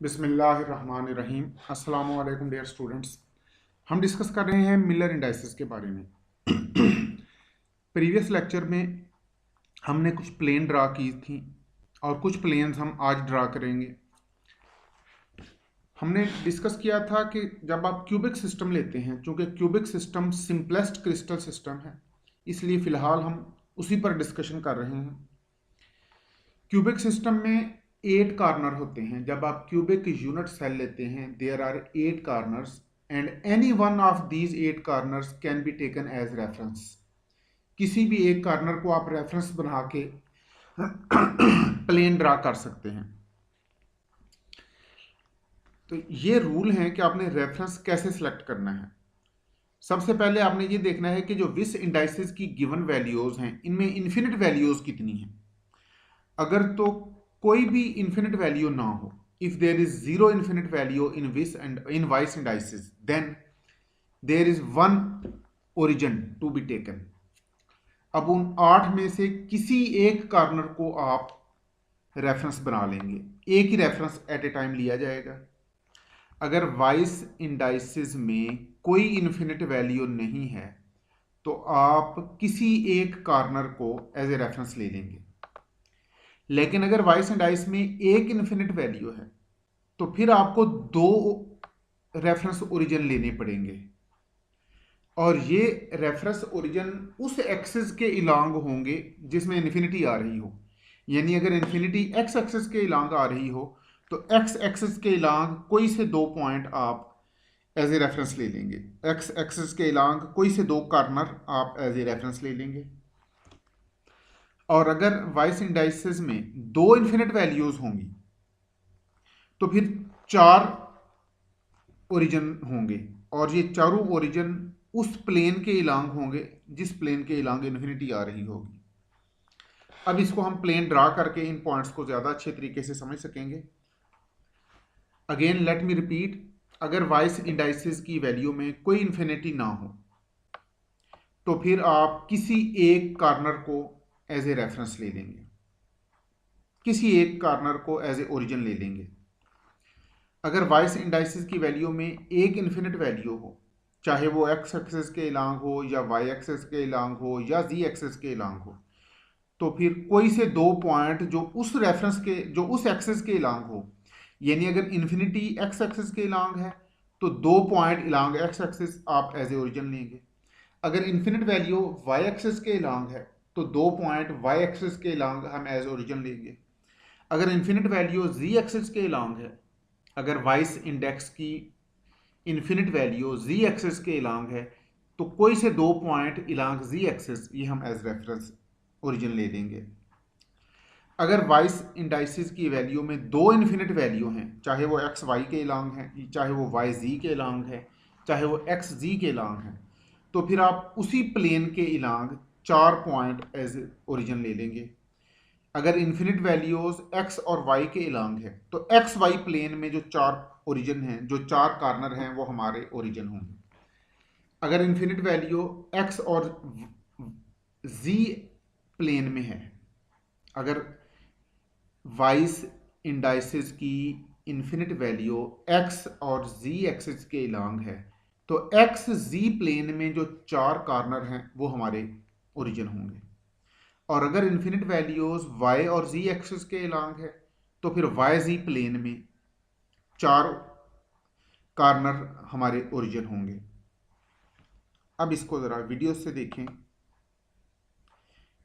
बिस्मिल्लाहिर्रहमानिर्रहीम। अस्सलामु अलैकुम डियर स्टूडेंट्स। हम डिस्कस कर रहे हैं मिलर इंडाइसेस के बारे में। प्रीवियस लेक्चर में हमने कुछ प्लेन ड्रा की थी और कुछ प्लेन्स हम आज ड्रा करेंगे। हमने डिस्कस किया था कि जब आप क्यूबिक सिस्टम लेते हैं, चूंकि cubic system simplest crystal system है, इसलिए फ़िलहाल हम उसी पर डिस्कशन कर रहे हैं। क्यूबिक सिस्टम में 8 कॉर्नर होते हैं। जब आप क्यूबिक यूनिट सेल लेते हैं, there are 8 corners and any one of these 8 corners can be taken as reference. किसी भी एक कॉर्नर को आप रेफरेंस बना के प्लेन ड्रा कर सकते हैं। तो ये रूल है कि आपने रेफरेंस कैसे सिलेक्ट करना है। सबसे पहले आपने ये देखना है कि जो विस इंडाइसेस की गिवन वैल्यूज हैं, इनमें इन्फिनिट वैल्यूज कितनी हैं। अगर तो कोई भी इन्फिनिट वैल्यू ना हो, if there is zero infinite value in vis and in vice indices, then there is one origin to be taken. अब उन 8 में से किसी एक कॉर्नर को आप रेफरेंस बना लेंगे। एक ही रेफरेंस एट ए टाइम लिया जाएगा। अगर वाइस इंडाइसेस में कोई इन्फिनिट वैल्यू नहीं है तो आप किसी एक कॉर्नर को एज ए रेफरेंस ले लेंगे। लेकिन अगर वाइस इंडाइस में एक इन्फिनिट वैल्यू है तो फिर आपको 2 रेफरेंस ओरिजिन लेने पड़ेंगे, और ये रेफरेंस ओरिजिन उस एक्सिस के इलांग होंगे जिसमें इन्फिनिटी आ रही हो। यानी अगर इन्फिनिटी एक्स एक्सिस के इलांग आ रही हो तो एक्स एक्सिस के इलांग कोई से 2 पॉइंट आप एज ए रेफरेंस ले लेंगे। एक्स एक्सिस के इलांग कोई से 2 कॉर्नर आप एज ए रेफरेंस ले लेंगे। और अगर वाइस इंडाइसेस में 2 इन्फिनिट वैल्यूज होंगी तो फिर 4 ओरिजिन होंगे, और ये चारों ओरिजिन उस प्लेन के इलांग होंगे जिस प्लेन के इलांग इन्फिनिटी आ रही होगी। अब इसको हम प्लेन ड्रा करके इन पॉइंट्स को ज़्यादा अच्छे तरीके से समझ सकेंगे। अगेन लेट मी रिपीट, अगर वाइस इंडाइसेस की वैल्यू में कोई इन्फिनिटी ना हो तो फिर आप किसी एक कॉर्नर को एज ए रेफरेंस ले लेंगे, किसी एक कॉर्नर को एज ए ओरिजिन ले लेंगे। अगर वाइस इंडाइसेस की वैल्यू में एक इन्फिनिट वैल्यू हो, चाहे वो एक्स एक्सिस के इलांग हो या वाई एक्सिस के इलांग हो या जी एक्सिस के इलांग हो, तो फिर कोई से 2 पॉइंट जो उस रेफरेंस के जो उस एक्सिस के इलांग हो, यानी अगर इन्फिनिटी एक्स एक्सिस के इलांग है तो 2 पॉइंट इलांग एक्स एक्सिस आप एज ए ओरिजिन लेंगे। अगर इन्फिनिट वैल्यू वाई एक्सिस के इलांग है तो 2 पॉइंट वाई एक्सिस के इलांग हम एज ओरिजिन लेंगे। अगर इन्फिनिट वैल्यू जी एक्सिस के इलांग है, अगर वाइस इंडेक्स की इन्फिनिट वैल्यू जी एक्सिस के इलांग है तो कोई से 2 पॉइंट इलांग जी एक्सिस ये हम एज रेफरेंस ओरिजिन ले लेंगे। अगर वाइस इंडाइसिस की वैल्यू में 2 इन्फिनिट वैल्यू हैं, चाहे वो एक्स वाई के इलांग है, चाहे वो वाई जी के इलांग है, चाहे वो एक्स जी के इलांग है, तो फिर आप उसी प्लेन के इलांग 4 पॉइंट एज ओरिजिन ले लेंगे। अगर इन्फिनिट वैल्यूज एक्स और वाई के इलांग है तो एक्स वाई प्लेन में जो 4 ओरिजिन हैं, जो 4 कॉर्नर हैं, वो हमारे ओरिजिन होंगे। अगर इन्फिनिट वैल्यू एक्स और जी प्लेन में है, अगर वाइस इंडाइसिस की इन्फिनिट वैल्यू एक्स और जी एक्सिस के इलांग है तो एक्स जी प्लेन में जो 4 कॉर्नर हैं वो हमारे ओरिजिन होंगे। और अगर इन्फिनिट वैल्यूज y और z एक्सिस के इलांग है तो फिर y z प्लेन में 4 कॉर्नर हमारे ओरिजिन होंगे। अब इसको ज़रा वीडियो से देखें।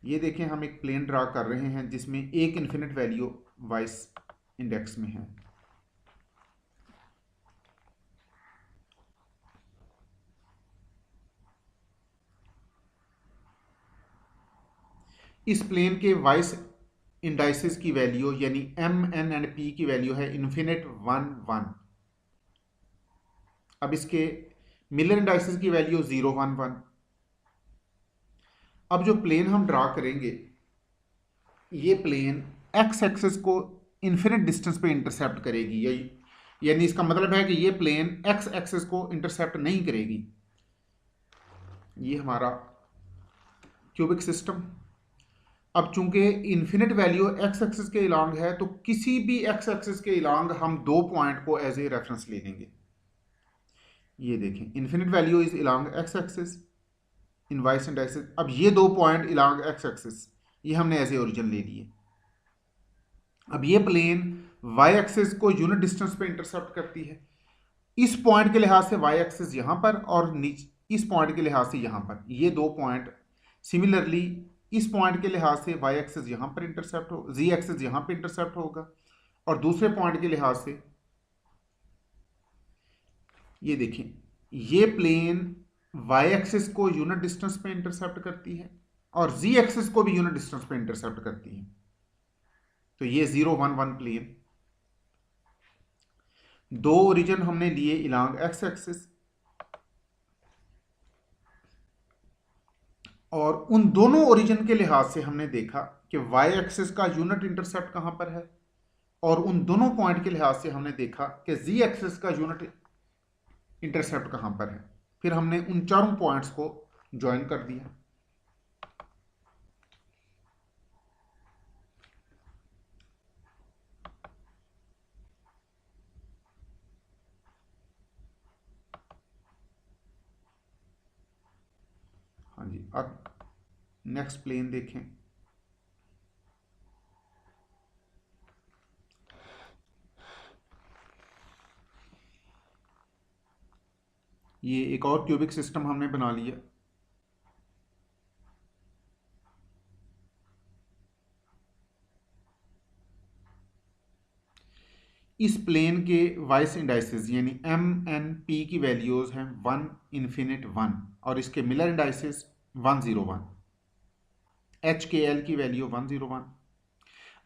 ये देखें, हम एक प्लेन ड्रा कर रहे हैं जिसमें एक इन्फिनिट वैल्यू वाइस इंडेक्स में है। इस प्लेन के वाइस इंडाइसिस की वैल्यू यानी m n एंड p की वैल्यू है इन्फिनिट 1 1। अब इसके मिलर इंडाइसिस की वैल्यू 0 1 1। अब जो प्लेन हम ड्रा करेंगे, ये प्लेन एक्स एक्सिस को इन्फिनिट डिस्टेंस पे इंटरसेप्ट करेगी, यानी इसका मतलब है कि ये प्लेन एक्स एक्सिस को इंटरसेप्ट नहीं करेगी। ये हमारा क्यूबिक सिस्टम। अब चूंकि इन्फिनिट वैल्यू एक्स एक्सिस के इलांग है तो किसी भी एक्स एक्सिस के इलांग हम दो पॉइंट को एज ए रेफरेंस ले लेंगे। ये देखें, infinite value is along x axis in vice indices. अब ये दो पॉइंट इलांग एक्स एक्सिस ये हमने एज ए ओरिजिन ले लिए। अब ये प्लेन वाई एक्सिस को यूनिट डिस्टेंस पे इंटरसेप्ट करती है। इस पॉइंट के लिहाज से वाई एक्सिस यहां पर और नीचे इस पॉइंट के लिहाज से यहां पर, ये दो पॉइंट सिमिलरली इस पॉइंट के लिहाज से वाई एक्सिस यहां पर इंटरसेप्ट हो, जी एक्सिस यहां पर इंटरसेप्ट होगा, और दूसरे पॉइंट के लिहाज से ये देखें, ये प्लेन वाई एक्सिस को यूनिट डिस्टेंस पे इंटरसेप्ट करती है और जी एक्सिस को भी यूनिट डिस्टेंस पे इंटरसेप्ट करती है। तो ये 0 1 1 प्लेन, दो ओरिजिन हमने लिए इलांग एक्स एक्सिस, और उन दोनों ओरिजिन के लिहाज से हमने देखा कि वाई एक्सिस का यूनिट इंटरसेप्ट कहां पर है, और उन दोनों पॉइंट के लिहाज से हमने देखा कि जी एक्सिस का यूनिट इंटरसेप्ट कहां पर है। फिर हमने उन चारों पॉइंट्स को ज्वाइन कर दिया। हाँ जी, अब नेक्स्ट प्लेन देखें। ये एक और क्यूबिक सिस्टम हमने बना लिया। इस प्लेन के वाइस इंडाइसिस यानी एम एन पी की वैल्यूज हैं 1 इन्फिनिट 1, और इसके मिलर इंडाइसिस 1 0 1, एच के एल की वैल्यू 1 0 1।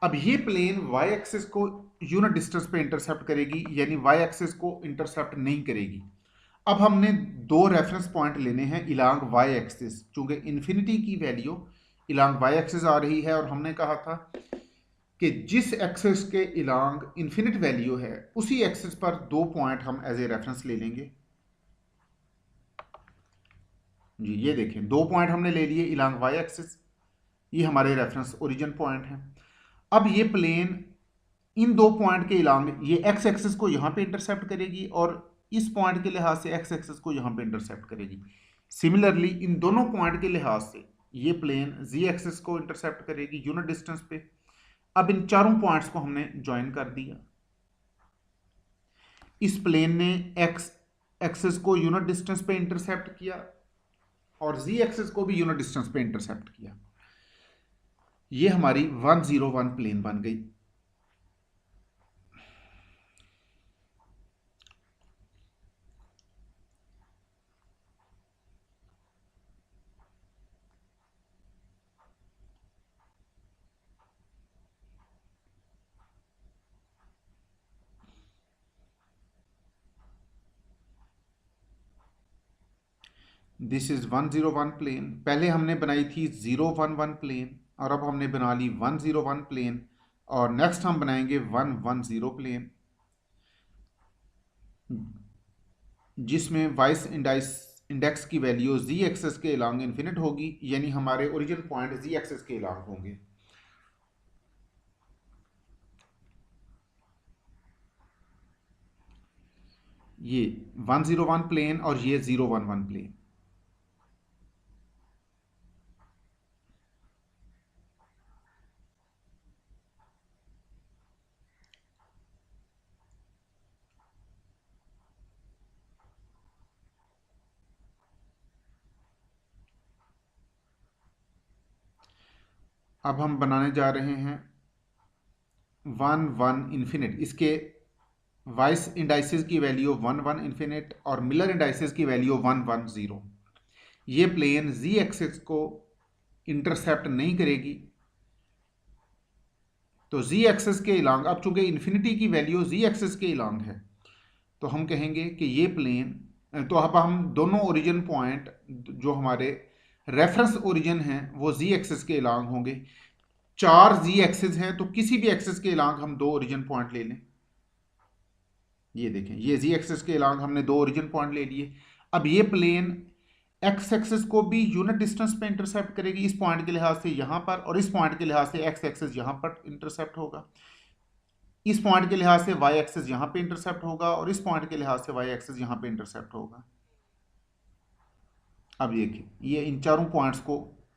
अब ये प्लेन वाई एक्सिस को यूनिट डिस्टेंस पे इंटरसेप्ट करेगी, यानी वाई एक्सिस को इंटरसेप्ट नहीं करेगी। अब हमने दो रेफरेंस पॉइंट लेने हैं इलांग वाई एक्सिस, चूंकि इन्फिनिटी की वैल्यू इलांग वाई एक्सिस आ रही है, और हमने कहा था कि जिस एक्सिस के इलांग इन्फिनिट वैल्यू है उसी एक्सिस पर दो पॉइंट हम एज ए रेफरेंस ले लेंगे। जी ये देखें, दो पॉइंट हमने ले लिए इलांग वाई एक्सिस, ये हमारे रेफरेंस ओरिजिन पॉइंट हैं। अब ये प्लेन इन दो पॉइंट के इलांग ये एक्स एक्सिस को यहां पे इंटरसेप्ट करेगी, और इस पॉइंट के लिहाज से एक्स एक्सिस को यहां पे इंटरसेप्ट करेगी। सिमिलरली इन दोनों पॉइंट के लिहाज से ये प्लेन जी एक्सिस को इंटरसेप्ट करेगी यूनिट डिस्टेंस पे। अब इन चारों पॉइंट्स को हमने ज्वाइन कर दिया। इस प्लेन ने एक्स एक्सिस को यूनिट डिस्टेंस पे इंटरसेप्ट किया और जी एक्सिस को भी यूनिट डिस्टेंस पे इंटरसेप्ट किया। ये हमारी 1 0 1 प्लेन बन गई। This is 1 0 1 plane. पहले हमने बनाई थी 0 1 1 प्लेन, और अब हमने बना ली 1 0 1 प्लेन, और नेक्स्ट हम बनाएंगे 1 1 0 प्लेन, जिसमें वाइस इंडेक्स की वैल्यू जी एक्सिस के इलांग इन्फिनिट होगी, यानी हमारे ओरिजिन पॉइंट जी एक्सिस के इलांग होंगे। ये 1 0 1 प्लेन और ये 0 1 1 प्लेन। अब हम बनाने जा रहे हैं 1 1 इन्फिनिट। इसके वाइस इंडाइसिस की वैल्यू 1 1 इन्फिनिट और मिलर इंडाइसिस की वैल्यू 1 1 0। ये प्लेन जी एक्सिस को इंटरसेप्ट नहीं करेगी, तो जी एक्सिस के इलांग, अब चूंकि इन्फिनिटी की वैल्यू जी एक्सिस के इलांग है, तो हम कहेंगे कि ये प्लेन, तो अब हम दोनों ओरिजिन पॉइंट जो हमारे रेफरेंस ओरिजिन हैं वो जी एक्सिस के इलांग होंगे। चार जी एक्सिस हैं तो किसी भी एक्सिस के इलांग हम दो ओरिजिन पॉइंट ले लें। ये देखें, ये जी एक्सिस के इलांग हमने दो ओरिजिन पॉइंट ले लिए। अब ये प्लेन एक्स एक्सिस को भी यूनिट डिस्टेंस पे इंटरसेप्ट करेगी, इस पॉइंट के लिहाज से यहां पर, और इस पॉइंट के लिहाज से एक्स एक्सिस यहां पर इंटरसेप्ट होगा। इस पॉइंट के लिहाज से वाई एक्सिस यहां पे इंटरसेप्ट होगा, और इस पॉइंट के लिहाज से वाई एक्सिस यहां पे इंटरसेप्ट होगा। अब देखिए, ये इन चारों पॉइंट्स को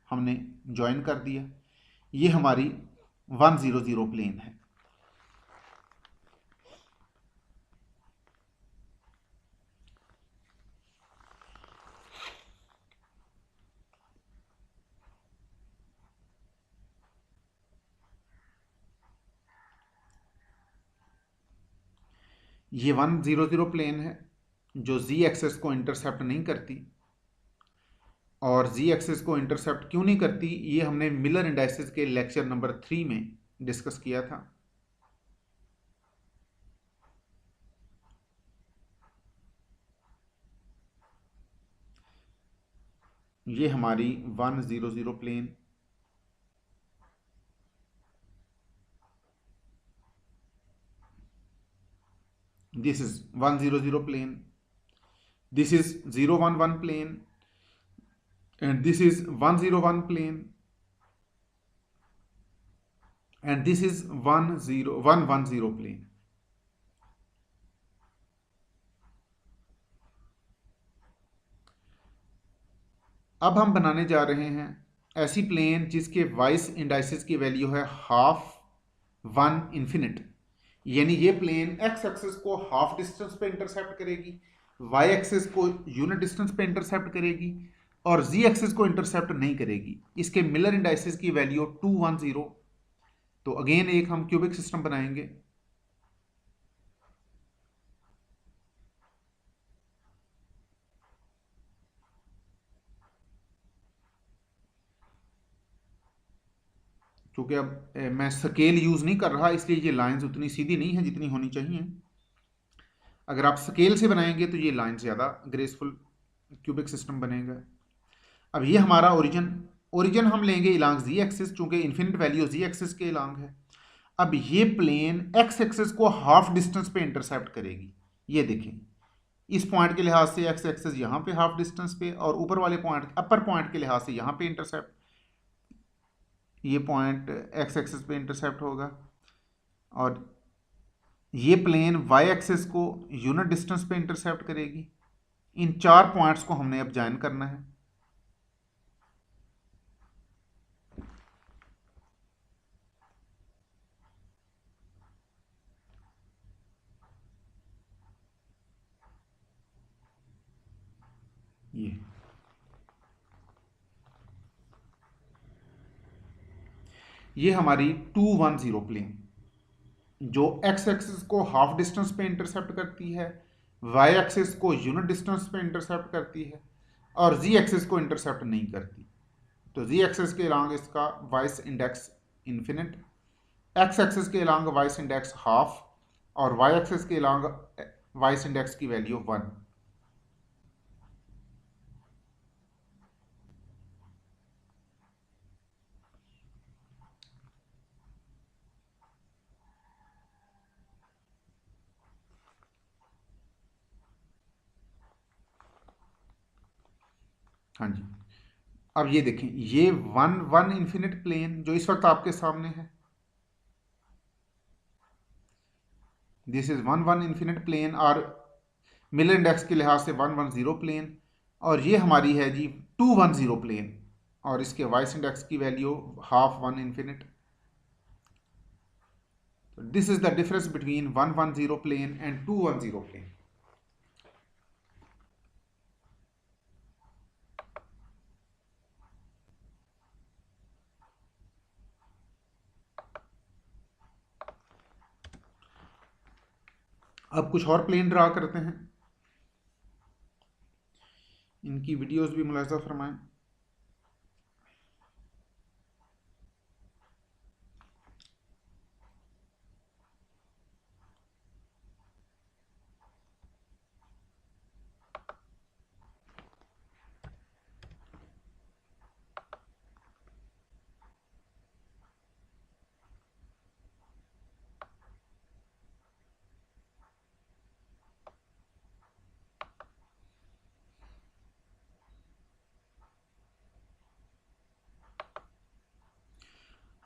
हमने ज्वाइन कर दिया। ये हमारी 100 प्लेन है। ये 100 प्लेन है जो जी एक्सेस को इंटरसेप्ट नहीं करती। और जी एक्सेस को इंटरसेप्ट क्यों नहीं करती, ये हमने मिलर इंडाइसिस के लेक्चर नंबर 3 में डिस्कस किया था। ये हमारी 100 plane, this is 100 plane, this is 011 plane, and this is 101 plane, and this is 110 plane. अब हम बनाने जा रहे हैं ऐसी प्लेन जिसके वाइस इंडाइसिस की वैल्यू है हाफ 1 इन्फिनिट। यानी ये प्लेन एक्स एक्सिस को हाफ डिस्टेंस पे इंटरसेप्ट करेगी, वाई एक्सिस को यूनिट डिस्टेंस पे इंटरसेप्ट करेगी, और जी एक्सिस को इंटरसेप्ट नहीं करेगी। इसके मिलर इंडाइसिस की वैल्यू 210। तो अगेन एक हम क्यूबिक सिस्टम बनाएंगे। क्योंकि अब मैं स्केल यूज नहीं कर रहा, इसलिए ये लाइंस उतनी सीधी नहीं है जितनी होनी चाहिए। अगर आप स्केल से बनाएंगे तो ये लाइन ज़्यादा ग्रेसफुल क्यूबिक सिस्टम बनेगा। अब ये हमारा ओरिजिन, ओरिजिन हम लेंगे इलांग जी एक्सिस, चूंकि इन्फिनिट वैल्यू जी एक्सिस के इलांग है। अब ये प्लेन एक्स एक्सिस को हाफ डिस्टेंस पे इंटरसेप्ट करेगी। ये देखें, इस पॉइंट के लिहाज से एक्स एक्सिस यहाँ पे हाफ डिस्टेंस पे, और ऊपर वाले पॉइंट अपर पॉइंट के लिहाज से यहाँ पे इंटरसेप्ट, ये पॉइंट एक्स एक्सिस पे इंटरसेप्ट होगा। और ये प्लेन वाई एक्सिस को यूनिट डिस्टेंस पे इंटरसेप्ट करेगी। इन चार पॉइंट्स को हमने अब ज्वाइन करना है। ये हमारी 210 प्लेन जो एक्स एक्सिस को हाफ डिस्टेंस पे इंटरसेप्ट करती है, वाई एक्सिस को यूनिट डिस्टेंस पे इंटरसेप्ट करती है, और जी एक्सिस को इंटरसेप्ट नहीं करती। तो जी एक्सिस के अलॉन्ग इसका vice index infinite, x axis के अलॉन्ग वाइस इंडेक्स हाफ, और वाई एक्सिस के अलॉन्ग वाइस इंडेक्स की वैल्यू 1। हाँ जी, अब ये देखें, ये 1 इन्फिनिट प्लेन जो इस वक्त आपके सामने है, दिस इज 1 इन्फिनिट प्लेन, और मिलर इंडेक्स के लिहाज से 110 प्लेन। और ये हमारी है जी 210 प्लेन, और इसके वाइस इंडेक्स की value half 1 infinite. This is the difference between 110 plane and 210 plane. अब कुछ और प्लेन ड्रा करते हैं, इनकी वीडियोस भी मुलाजा फरमाएं।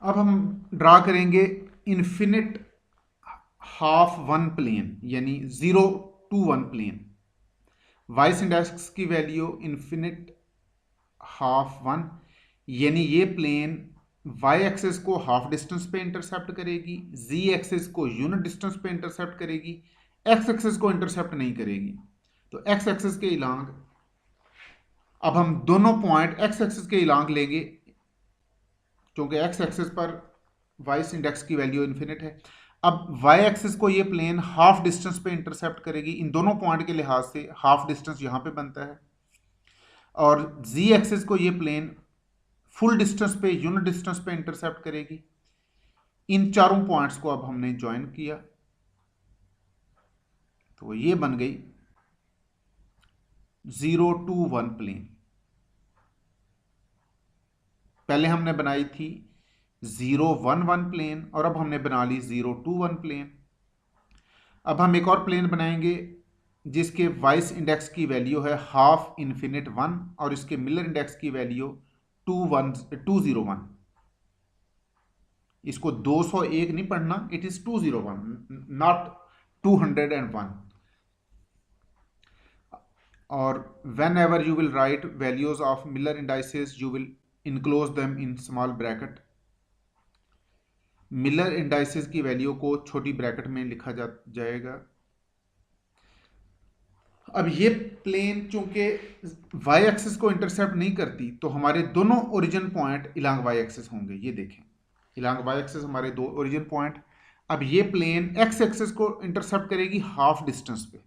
अब हम ड्रा करेंगे इन्फिनिट हाफ वन प्लेन, यानी 0 to 1 प्लेन। वाइस इंडेक्स की वैल्यू इन्फिनिट हाफ वन, यानी ये प्लेन वाई एक्सिस को हाफ डिस्टेंस पे इंटरसेप्ट करेगी, जी एक्सिस को यूनिट डिस्टेंस पे इंटरसेप्ट करेगी, एक्स एक्सिस को इंटरसेप्ट नहीं करेगी। तो एक्स एक्सिस के इलांग अब हम दोनों पॉइंट एक्स एक्सिस के इलांग लेंगे, क्योंकि एक्स एक्सिस पर वाइस इंडेक्स की वैल्यू इन्फिनिट है। अब वाई एक्सिस को ये प्लेन हाफ डिस्टेंस पे इंटरसेप्ट करेगी, इन दोनों पॉइंट के लिहाज से हाफ डिस्टेंस यहां पे बनता है, और जी एक्सिस को ये प्लेन फुल डिस्टेंस पे यूनिट डिस्टेंस पे इंटरसेप्ट करेगी। इन चारों पॉइंट्स को अब हमने ज्वाइन किया तो ये बन गई 0 to 1 प्लेन। पहले हमने बनाई थी 0 1 1 प्लेन, और अब हमने बना ली 0 to 1 प्लेन। अब हम एक और प्लेन बनाएंगे जिसके वाइस इंडेक्स की वैल्यू है हाफ इन्फिनिट 1 और इसके मिलर इंडेक्स की वैल्यू 201। इसको 201 नहीं पढ़ना, इट इज 201, नॉट 201। और when ever you will write values of Miller indices you will enclose them in small bracket. Miller indices की वैल्यू को छोटी ब्रैकेट में लिखा जाएगा। अब ये प्लेन चूंकि वाई एक्सिस को इंटरसेप्ट नहीं करती, तो हमारे दोनों origin point along Y axis होंगे। ये देखें, इलांग वाई एक्सिस हमारे दो ओरिजिन पॉइंट। अब ये प्लेन एक्स एक्सिस को इंटरसेप्ट करेगी हाफ डिस्टेंस पे।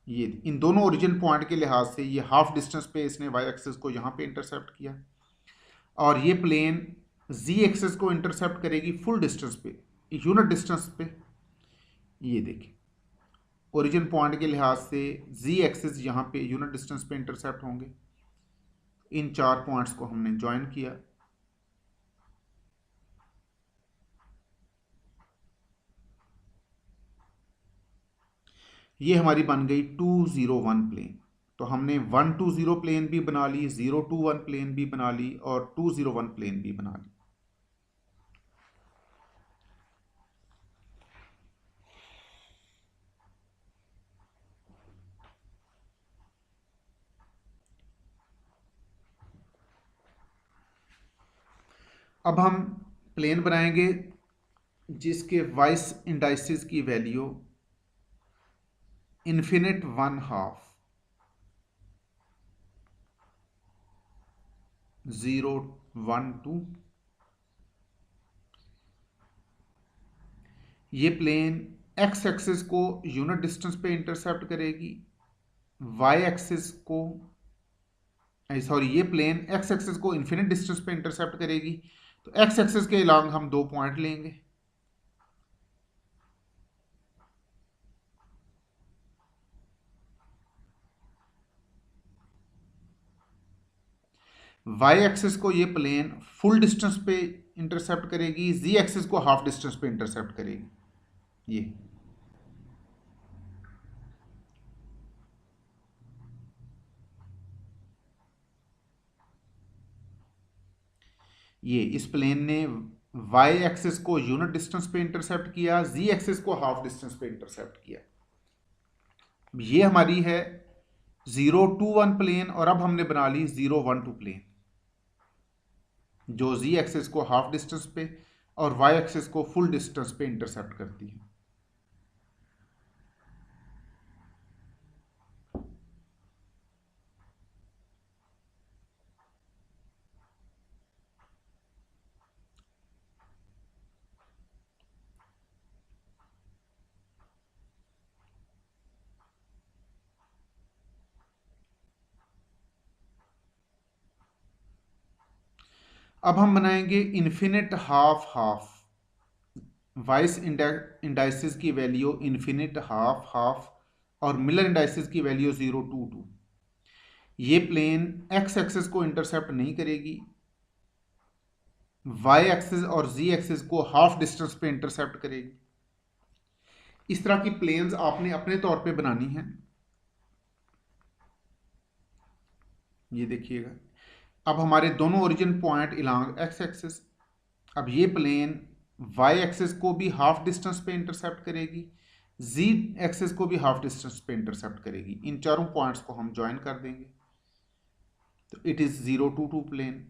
ये इन दोनों ओरिजिन पॉइंट के लिहाज से ये हाफ डिस्टेंस पे इसने वाई एक्सिस को यहाँ पे इंटरसेप्ट किया, और ये प्लेन जी एक्सिस को इंटरसेप्ट करेगी फुल डिस्टेंस पे, यूनिट डिस्टेंस पे। ये देखें, ओरिजिन पॉइंट के लिहाज से जी एक्सिस यहाँ पे यूनिट डिस्टेंस पे इंटरसेप्ट होंगे। इन चार पॉइंट्स को हमने ज्वाइन किया। ये हमारी बन गई 2 0 1 प्लेन। तो हमने 1 to 0 प्लेन भी बना ली, 0 to 1 प्लेन भी बना ली, और 2 0 1 प्लेन भी बना ली। अब हम प्लेन बनाएंगे जिसके वाइस इंडाइसिस की वैल्यू इन्फिनिट 1/2, 0 1 2। ये प्लेन एक्स एक्सिस को यूनिट डिस्टेंस पे इंटरसेप्ट करेगी, वाई एक्सिस को सॉरी ये प्लेन एक्स एक्सिस को इन्फिनिट डिस्टेंस पे इंटरसेप्ट करेगी। तो एक्स एक्सिस के अलोंग हम दो पॉइंट लेंगे। वाई एक्सिस को ये प्लेन फुल डिस्टेंस पे इंटरसेप्ट करेगी, जी एक्सिस को हाफ डिस्टेंस पे इंटरसेप्ट करेगी। ये इस प्लेन ने वाई एक्सिस को यूनिट डिस्टेंस पे इंटरसेप्ट किया, जी एक्सिस को हाफ डिस्टेंस पे इंटरसेप्ट किया। ये हमारी है 0 to 1 प्लेन, और अब हमने बना ली 0 1 2 प्लेन, जो जी एक्सिस को हाफ डिस्टेंस पे और वाई एक्सिस को फुल डिस्टेंस पे इंटरसेप्ट करती है। अब हम बनाएंगे infinite half half. Vice indices की वैल्यू इन्फिनिट हाफ हाफ, और मिलर इंडाइसिस की वैल्यू 0 2 2। ये प्लेन एक्स एक्सिस को इंटरसेप्ट नहीं करेगी, वाई एक्सिस और जी एक्सिस को हाफ डिस्टेंस पे इंटरसेप्ट करेगी। इस तरह की प्लेन्स आपने अपने तौर पे बनानी है। ये देखिएगा, अब हमारे दोनों ओरिजिन पॉइंट इलांग एक्स एक्सिस अब ये प्लेन वाई एक्सिस को भी हाफ डिस्टेंस पे इंटरसेप्ट करेगी, जी एक्सिस को भी हाफ डिस्टेंस पे इंटरसेप्ट करेगी। इन चारों पॉइंट्स को हम ज्वाइन कर देंगे तो इट इज 0 to 2 प्लेन।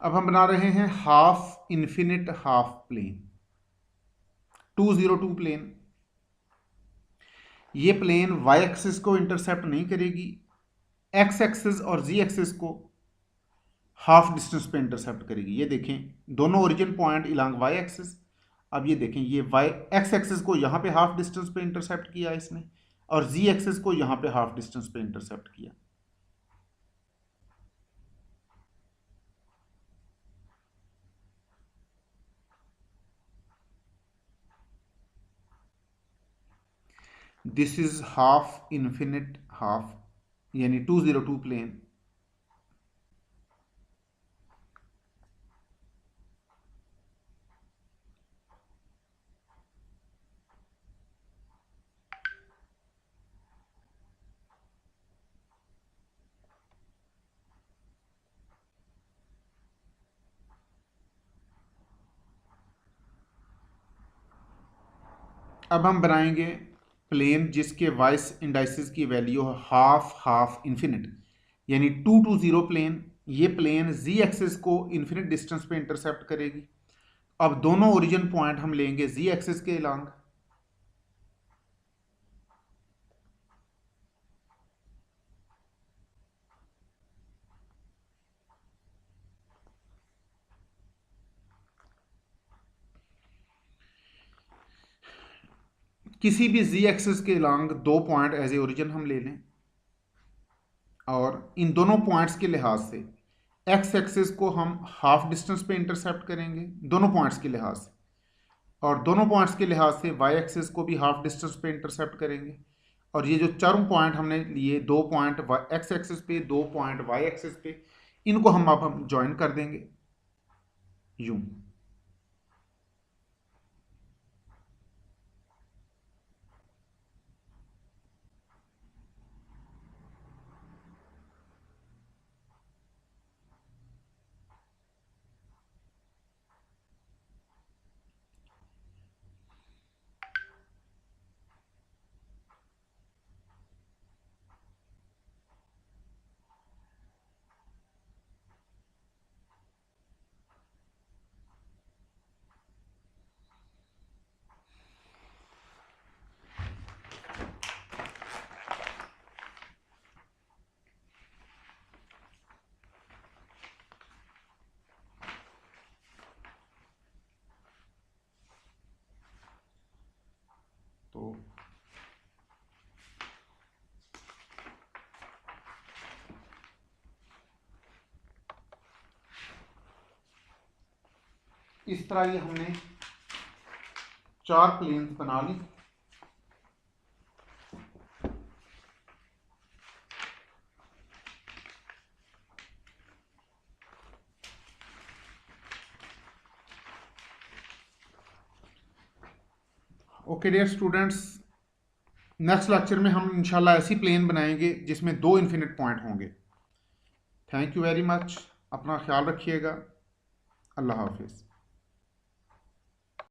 अब हम बना रहे हैं half infinite half plane, 202 plane. ये प्लेन वाई एक्सिस को इंटरसेप्ट नहीं करेगी, एक्स एक्सिस और जी एक्सिस को हाफ डिस्टेंस पे इंटरसेप्ट करेगी। ये देखें दोनों origin point along Y axis. अब ये देखें ये वाई एक्स एक्सिस को यहाँ पे हाफ डिस्टेंस पे इंटरसेप्ट किया इसने, और जी एक्सिस को यहाँ पे हाफ डिस्टेंस पे इंटरसेप्ट किया। This is half infinite half, यानी 202 प्लेन। अब हम बनाएंगे प्लेन जिसके वाइस इंडाइसिस की वैल्यू हाफ हाफ इन्फिनिट, यानी 220 प्लेन। ये प्लेन जी एक्सिस को इन्फिनिट डिस्टेंस पे इंटरसेप्ट करेगी। अब दोनों ओरिजिन पॉइंट हम लेंगे जी एक्सिस के अलोंग। किसी भी जी एक्सिस के अलोंग दो पॉइंट एज ए ओरिजिन हम ले लें, और इन दोनों पॉइंट्स के लिहाज से एक्स एक्सिस को हम हाफ डिस्टेंस पे इंटरसेप्ट करेंगे दोनों पॉइंट्स के लिहाज से, और दोनों पॉइंट्स के लिहाज से वाई एक्सिस को भी हाफ डिस्टेंस पे इंटरसेप्ट करेंगे। और ये जो चारों पॉइंट हमने लिए, दो पॉइंट एक्स एक्सिस पे, दो पॉइंट वाई एक्सिस पे, इनको हम ज्वाइन कर देंगे यूं। तो इस तरह ये हमने चार प्लेन्स बना ली। Okay dear students, next lecture में हम इंशाल्लाह ऐसी प्लेन बनाएंगे जिसमें दो इन्फिनिट पॉइंट होंगे। थैंक यू वेरी मच, अपना ख्याल रखिएगा। अल्लाह हाफिज़।